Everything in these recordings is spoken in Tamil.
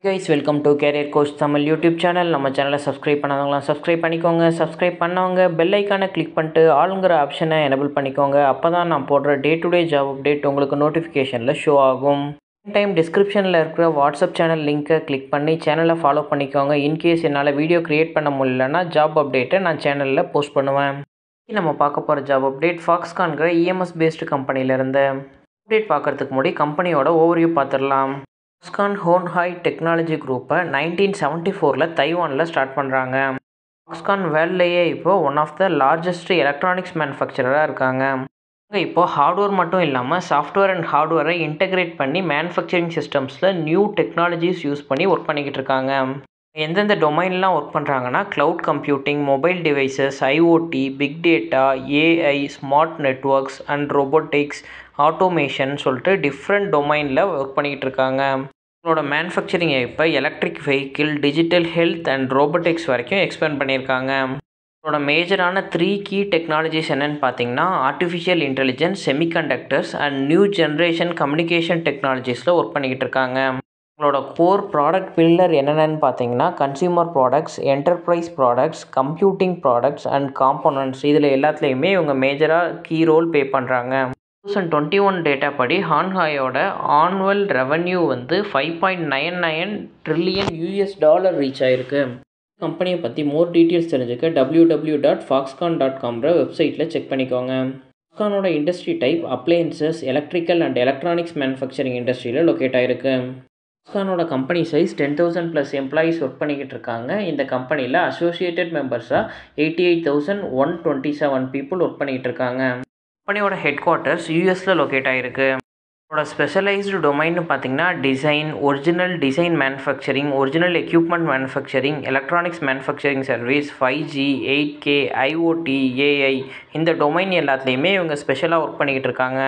Guys, welcome to Career Coach Tamil YouTube channel. நம்ம சேனலை சப்ஸ்கிரைப் பண்ணாதவங்களாம் சப்ஸ்கிரைப் பண்ணிக்கோங்க. சப்ஸ்கிரைப் பண்ணவங்க பெல் ஐக்கானை கிளிக் பண்ணிட்டு ஆளுங்கிற ஆப்ஷனை எனபிள் பண்ணிக்கோங்க. அப்போ தான் நான் போடுற day to day job update உங்களுக்கு நோட்டிஃபிகேஷனில் ஷோ ஆகும். டைம் டிஸ்கிரிப்ஷனில் இருக்கிற வாட்ஸ்அப் சேனல் லிங்க்கை கிளிக் பண்ணி சேனலை ஃபாலோ பண்ணிக்கோங்க. இன்கேஸ் என்னால் வீடியோ க்ரியேட் பண்ண முடியலன்னா ஜாப் அப்டேட்டை நான் சேனலில் போஸ்ட் பண்ணுவேன். நம்ம பார்க்க போகிற ஜாப் அப்டேட் ஃபாக்ஸ்கான்கிற இஎம்எஸ் பேஸ்டு கம்பெனியிலேருந்து. அப்டேட் பார்க்குறதுக்கு முன்னாடி கம்பெனியோட ஓவர்வியூ பார்த்துடலாம். ஃபாக்ஸ்கான் ஹோன்ஹாய் டெக்னாலஜி குரூப்பை 1974 தைவானில் ஸ்டார்ட் பண்ணுறாங்க. ஃபாக்ஸ்கான் வேர்ல்ட்லேயே இப்போது one of the largest electronics மேனுஃபேக்சரராக இருக்காங்க. இப்போது ஹார்ட்வேர் மட்டும் இல்லாமல் சாஃப்ட்வேர் அண்ட் ஹார்ட்வேரை இன்டெகிரேட் பண்ணி மேனுஃபேக்சரிங் சிஸ்டம்ஸில் நியூ டெக்னாலஜிஸ் யூஸ் பண்ணி ஒர்க் பண்ணிக்கிட்டு இருக்காங்க. எந்தெந்த டொமைன்லாம் ஒர்க் பண்ணுறாங்கன்னா cloud computing, mobile devices, IoT, big data, AI, smart networks and robotics, automation சொல்லிட்டு டிஃப்ரெண்ட் டொமைனில் ஒர்க் பண்ணிக்கிட்டு இருக்காங்க. அவங்களோட மேனுஃபேக்சரிங்கை இப்போ electric vehicle, digital health and robotics வரைக்கும் எக்ஸ்பேண்ட் பண்ணியிருக்காங்க. அவங்களோட மேஜரான 3 கீ டெக்னாலஜிஸ் என்னென்னு பார்த்தீங்கன்னா artificial intelligence, semiconductors and new generation communication டெக்னாலஜிஸில் ஒர்க் பண்ணிக்கிட்டு இருக்காங்க. அவங்களோட கோர் ப்ராடக்ட் பில்லர் என்னென்னு பார்த்தீங்கன்னா consumer products, enterprise products, computing products and components, இதில் எல்லாத்துலேயுமே இவங்க மேஜராக கீ ரோல் ப்ளே பண்ணுறாங்க. 2021 டேட்டா படி ஹான்ஹாயோட ஆனுவல் ரெவன்யூ வந்து $5.99 ட்ரில்லியன் ரீச் ஆயிருக்கு. கம்பெனியை பற்றி மோர் டீட்டெயில்ஸ் தெரிஞ்சுக்க www.foxconn.com வெப்சைட்டில் செக் பண்ணிக்கோங்க. ஃபாக்ஸ்கானோட industry type appliances, electrical and electronics manufacturing இண்டஸ்ட்ரியில் லொக்கேட் ஆகிருக்கு. ஃபாக்ஸ்கானோட கம்பெனி சைஸ் 10,000+ எம்ப்ளாயீஸ் ஒர்க் பண்ணிக்கிட்டு இருக்காங்க. இந்த கம்பெனியில் அசோசியேட்டட் மெம்பர்ஸாக 88,127 பீப்புள் ஒர்க் பண்ணிக்கிட்டு இருக்காங்க. கம்பெனியோட ஹெட் குவார்ட்டர்ஸ் யூஎஸில் லொக்கேட் ஆகிருக்கு. இதோட ஸ்பெஷலைஸ்டு டொமைன்னு பார்த்தீங்கன்னா design, original design manufacturing, original equipment manufacturing, electronics manufacturing service, 5G, 8K, IoT, AI, இந்த டொமைன் எல்லாத்துலேயுமே இவங்க ஸ்பெஷலாக ஒர்க் பண்ணிக்கிட்டு இருக்காங்க.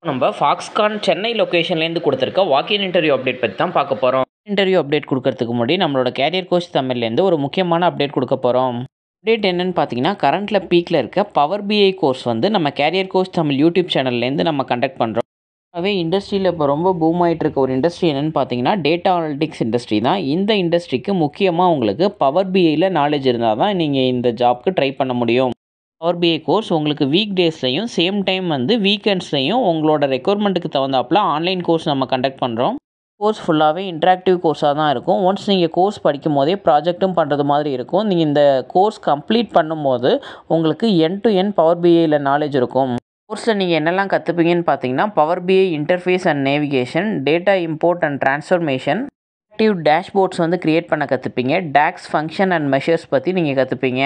நம்ம ஃபாக்ஸ்கான் சென்னை லொக்கேஷன்லேருந்து கொடுத்துருக்க வாக்கின் இன்டர்வியூ அப்டேட் பற்றி தான் பார்க்க போகிறோம். இன்டர்வியூ அப்டேட் கொடுக்கறதுக்கு முன்னாடி நம்மளோட கேரியர் கோச் தமிழ்லேருந்து ஒரு முக்கியமான அப்டேட் கொடுக்க போகிறோம். அப்டேட் என்னென்னு பார்த்தீங்கன்னா கரண்ட்டில் பீக்கில் இருக்க பவர் பிஐ கோர்ஸ் வந்து நம்ம கேரியர் கோச் தமிழ் யூடியூப் சேனல்லேருந்து நம்ம கண்டக்ட் பண்ணுறோம். அதுவே இண்டஸ்ட்ரியில் இப்போ ரொம்ப பூம் ஆகிட்டு இருக்க ஒரு இண்டஸ்ட்ரி என்னென்னு பார்த்தீங்கன்னா டேட்டா அனலிட்டிக்ஸ் இண்டஸ்ட்ரி தான். இந்த இண்டஸ்ட்ரிக்கு முக்கியமாக உங்களுக்கு பவர் பிஐயில் நாலேஜ் இருந்தால் தான் நீங்கள் இந்த ஜாப்க்கு ட்ரை பண்ண முடியும். பவர் பிஐ கோர்ஸ் உங்களுக்கு வீக் டேஸ்லையும் சேம் டைம் வந்து வீக்கெண்ட்ஸ்லையும் உங்களோட ரெக்குயர்மெண்ட்டுக்கு தகுந்தாப்பில் ஆன்லைன் கோர்ஸ் நம்ம கண்டக்ட் பண்ணுறோம். கோர்ஸ் ஃபுல்லாகவே இன்ட்ராக்டிவ் கோர்ஸாக தான் இருக்கும். ஒன்ஸ் நீங்கள் கோர்ஸ் படிக்கும் போதே ப்ராஜெக்ட்டும் பண்ணுறது மாதிரி இருக்கும். நீங்கள் இந்த கோர்ஸ் கம்ப்ளீட் பண்ணும்போது உங்களுக்கு எண்ட் டு எண்ட் பவர் பிஐயில் நாலேஜ் இருக்கும். கோர்ஸில் நீங்கள் என்னெல்லாம் கற்றுப்பீங்கன்னு பார்த்தீங்கன்னா power BI interface and navigation, data import and transformation, active dashboards வந்து க்ரியேட் பண்ண கற்றுப்பீங்க, டாக்ஸ் ஃபங்க்ஷன் அண்ட் மெஷர்ஸ் பற்றி நீங்கள் கற்றுப்பீங்க.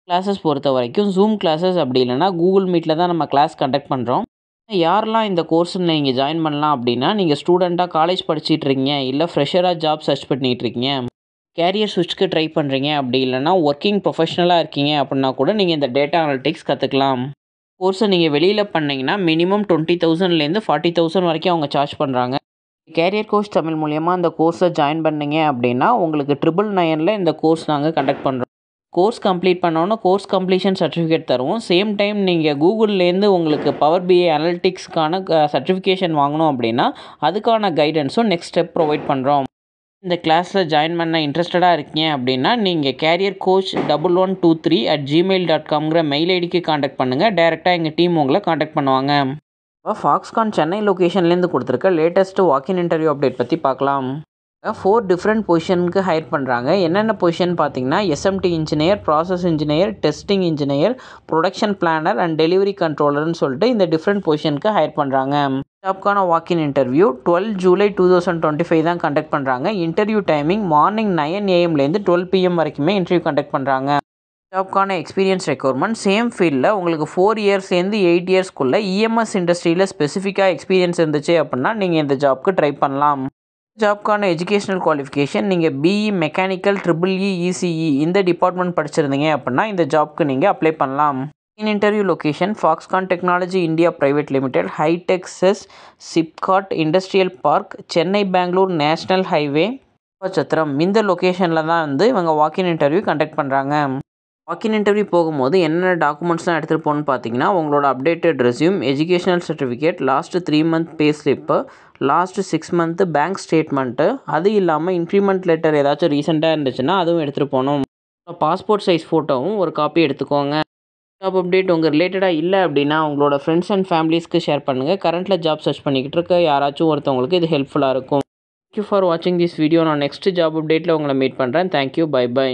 கிளாஸஸ் பொறுத்த வரைக்கும் ஜூம் கிளாஸஸ் அப்படி இல்லைனா கூகுள் மீட்டில் தான் நம்ம கிளாஸ் கண்டக்ட் பண்ணுறோம். யாரெல்லாம் இந்த கோர்ஸில் நீங்கள் ஜாயின் பண்ணலாம் அப்படின்னா நீங்கள் ஸ்டூடெண்ட்டாக காலேஜ் படிச்சுட்டு இருக்கீங்க, இல்லை ஃப்ரெஷராக ஜாப் சர்ச் பண்ணிகிட்டு இருக்கீங்க, கேரியர் ஸ்விட்ச்க்கு ட்ரை பண்ணுறீங்க, அப்படி இல்லைனா ஒர்க்கிங் ப்ரொஃபஷனலாக இருக்கீங்க அப்படின்னா கூட நீங்கள் இந்த டேட்டா அனலிட்டிக்ஸ் கற்றுக்கலாம். கோர்ஸை நீங்கள் வெளியில் பண்ணிங்கன்னா மினிமம் 20,000லேருந்து 40,000 வரைக்கும் அவங்க சார்ஜ் பண்ணுறாங்க. கேரியர் கோச் தமிழ் மூலயமா அந்த கோர்ஸை ஜாயின் பண்ணிங்க அப்படின்னா உங்களுக்கு 999 இந்த கோர்ஸ் நாங்கள் கண்டக்ட் பண்ணுறோம். கோர்ஸ் கம்ப்ளீட் பண்ணோன்னா கோர்ஸ் கம்ப்ளீஷன் சர்டிஃபிகேட் தருவோம். சேம் டைம் நீங்கள் கூகுள்லேருந்து உங்களுக்கு பவர் பிஐ அனலிட்டிக்ஸ்க்கான சர்டிஃபிகேஷன் வாங்கணும் அப்படின்னா அதுக்கான கைடன்ஸும் நெக்ஸ்ட் ஸ்டெப் ப்ரொவைட் பண்ணுறோம். இந்த கிளாஸில் ஜாயின் பண்ண இன்ட்ரெஸ்டடாக இருக்கீங்க அப்படின்னா நீங்கள் கேரியர் கோச் 1123@gmail.com மெயில் ஐடிக்கு காண்டாக்ட் பண்ணுங்கள். டேரெக்டாக எங்கள் டீம் உங்களை காண்டாக்ட் பண்ணுவாங்க. ஃபாக்ஸ்கான் சென்னை லொக்கேஷன்லேருந்து கொடுத்துருக்க லேட்டஸ்ட்டு வாக்கின் இன்டர்வியூ அப்டேட் பற்றி பார்க்கலாம். 4 டிஃப்ரெண்ட் பொசிஷனுக்கு ஹையர் பண்ணுறாங்க. என்னென்ன பொசிஷன் பார்த்தீங்கன்னா SMT engineer, process engineer, testing engineer, production planner and delivery கண்ட்ரோலர்னு சொல்லிட்டு இந்த டிஃப்ரெண்ட் பொசிஷனுக்கு ஹையர் பண்ணுறாங்க. ஜாப்க்கான வாக்கின் இன்டர்வியூ 12 ஜூலை 2025 தான் கண்டக்ட் பண்ணுறாங்க. Interview timing morning 9 AM 12 PM வரைக்குமே இன்டர்வியூ கண்டக்ட் பண்ணுறாங்க. ஜாப்க்கான எக்ஸ்பீரியன்ஸ் ரெக்யர்மெண்ட் சேம் ஃபீல்டில் உங்களுக்கு 4 இயர்ஸ்லேருந்து 8 இயர்ஸ்க்குள்ளே இஎம்எஸ் இண்டஸ்ட்ரியில் ஸ்பெசிஃபிக்காக எக்ஸ்பீரியன்ஸ் இருந்துச்சு அப்படின்னா நீங்கள் இந்த ஜாப்க்கு ட்ரை பண்ணலாம். ஜாப்க்கான எஜுகேஷனல் குவாலிஃபிகேஷன் நீங்கள் பிஇ மெக்கானிக்கல், EEE, ECE இந்த டிபார்ட்மெண்ட் படிச்சிருந்தீங்க அப்படின்னா இந்த ஜாப்க்கு நீங்கள் அப்ளை பண்ணலாம். Interview location Foxconn technology India private limited, hitech SEZ, SIPCOT industrial park, Chennai Bangalore national highway, Chathiram, இந்த லொக்கேஷனில் தான் வந்து இவங்க வாக்கின் இன்டர்வியூ கண்டக்ட் பண்ணுறாங்க. வாக்கின் இன்டர்வியூ போகும்போது என்னென்ன டாக்குமெண்ட்ஸ்லாம் எடுத்துகிட்டு போகணுன்னு பார்த்தீங்கன்னா, உங்களோட updated resume, educational certificate, last 3 month pay slip, last 6 month bank statement, அது இல்லாமல் இன்க்ரிமெண்ட் லெட்டர் ஏதாச்சும் ரீசெண்டாக இருந்துச்சுன்னா அதுவும் எடுத்துகிட்டு போகணும். பாஸ்போர்ட் சைஸ் ஃபோட்டோவும் ஒரு காப்பி எடுத்துக்கோங்க. ஜாப் அப்டேட் உங்கள் ரிலேட்டடாக இல்லை அப்படின்னா உங்களோட ஃப்ரெண்ட்ஸ் அண்ட் ஃபேமிலிஸ்க்கு ஷேர் பண்ணுங்கள். கரண்ட்டில் ஜாப் சர்ச் பண்ணிக்கிட்டு இருக்க யாராச்சும் ஒருத்தவங்களுக்கு இது ஹெல்ப்ஃபுல்லாக இருக்கும். தேங்க்யூ ஃபார் வாட்சிங் திஸ் வீடியோ. நான் நெக்ஸ்ட் ஜாப் அப்டேட்டில் உங்களை மீட் பண்ணுறேன். தேங்க்யூ. Bye by.